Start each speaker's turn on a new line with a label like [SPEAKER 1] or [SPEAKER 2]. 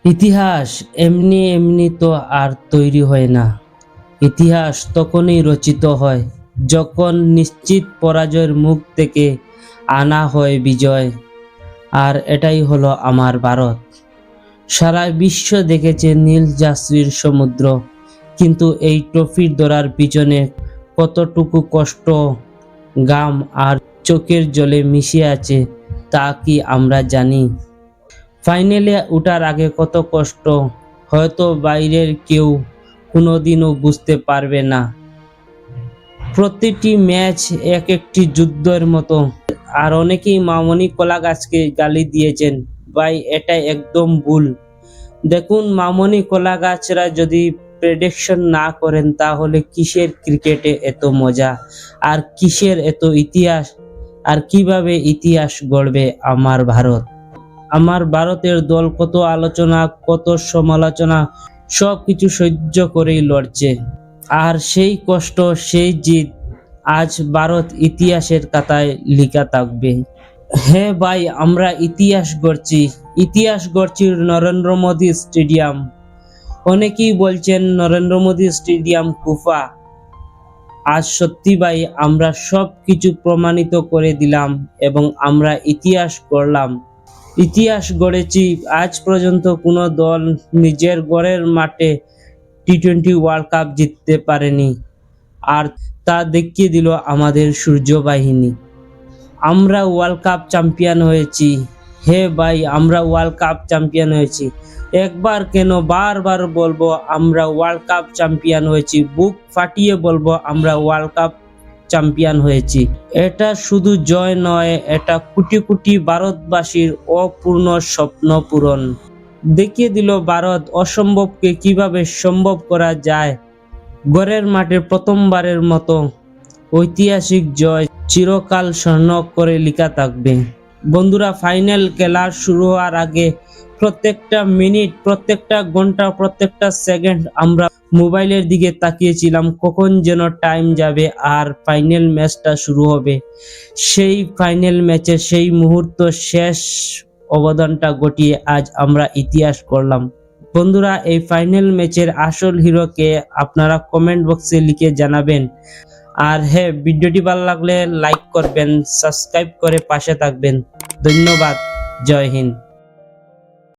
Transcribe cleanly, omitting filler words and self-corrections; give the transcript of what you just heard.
[SPEAKER 1] ইতিহাস এমনি এমনি তো আর তৈরি হয় না। ইতিহাস তখনই রচিত হয় যখন নিশ্চিত পরাজয়ের মুখ থেকে আনা হয় বিজয়। আর এটাই হলো আমার ভারত। সারা বিশ্ব দেখেছে নীল জার্সির সমুদ্র, কিন্তু এই ট্রফি ধরার পিছনে কতটুকু কষ্ট, ঘাম আর চোখের জলে মিশে আছে তা কি আমরা জানি? ফাইনালে ওঠার আগে কত কষ্ট হয়তো বাইরের কেউ কোনোদিনও বুঝতে পারবে না। প্রতিটি ম্যাচ এক একটি যুদ্ধের মতো। আর অনেকেই মামনি কলা গাছকে গালি দিয়েছেন, ভাই এটা একদম ভুল। দেখুন, মামনি কলা গাছরা যদি প্রেডিকশন না করেন তাহলে কিসের ক্রিকেটে এত মজা, আর কিসের এত ইতিহাস, আর কিভাবে ইতিহাস গড়বে আমার ভারত? আমার ভারতের দল কত আলোচনা, কত সমালোচনা, সবকিছু সহ্য করেই লড়ছে। আর সেই কষ্ট, সেই জিত আজ ভারত ইতিহাসের খাতায় লেখা থাকবে। হ্যাঁ ভাই, আমরা ইতিহাস গড়ছি। ইতিহাস গড়ছি নরেন্দ্র মোদী স্টেডিয়াম। অনেকেই বলছেন নরেন্দ্র মোদী স্টেডিয়াম কুফা। আজ সত্যি ভাই, আমরা সব কিছু প্রমাণিত করে দিলাম এবং আমরা ইতিহাস গড়লাম। ইতিহাস গড়েছি। আজ পর্যন্ত কোনো দল নিজের ঘরের মাঠে টি-20 ওয়ার্ল্ড কাপ জিততে পারেনি, আর তা দেখিয়ে দিল আমাদের সূর্য বাহিনী। আমরা ওয়ার্ল্ড কাপ চ্যাম্পিয়ন হয়েছি। হে ভাই, আমরা ওয়ার্ল্ড কাপ চ্যাম্পিয়ন হয়েছি। একবার কেন, বারবার বলবো আমরা ওয়ার্ল্ড কাপ চ্যাম্পিয়ন হয়েছি। বুক ফাটিয়ে বলবো আমরা ওয়ার্ল্ড কাপ চ্যাম্পিয়ন হয়েছি। এটা শুধু জয় নয়, এটা কোটি কোটি ভারতবাসীর অপূর্ণ স্বপ্ন পূরণ। দেখিয়ে দিল ভারত অসম্ভবকে কিভাবে সম্ভব করা যায়। ঘরের মাঠে প্রথমবারের মতো ঐতিহাসিক জয় চিরকাল স্বর্ণ করে লেখা থাকবে। বন্ধুরা, ফাইনাল খেলা শুরু হওয়ার আগে প্রত্যেকটা মিনিট, প্রত্যেকটা ঘন্টা, প্রত্যেকটা সেকেন্ড আমরা মোবাইলের দিকে তাকিয়েছিলাম কখন যেন টাইম যাবে আর ফাইনাল ম্যাচটা শুরু হবে। সেই ফাইনাল ম্যাচের সেই মুহূর্ত, শেষ অবদানটা ঘটিয়ে আজ আমরা ইতিহাস করলাম। বন্ধুরা, এই ফাইনাল ম্যাচের আসল হিরোকে আপনারা কমেন্ট বক্সে লিখে জানাবেন। আর হ্যাঁ, ভিডিওটি ভালো লাগলে লাইক করবেন, সাবস্ক্রাইব করে পাশে থাকবেন। ধন্যবাদ। জয় হিন্দ।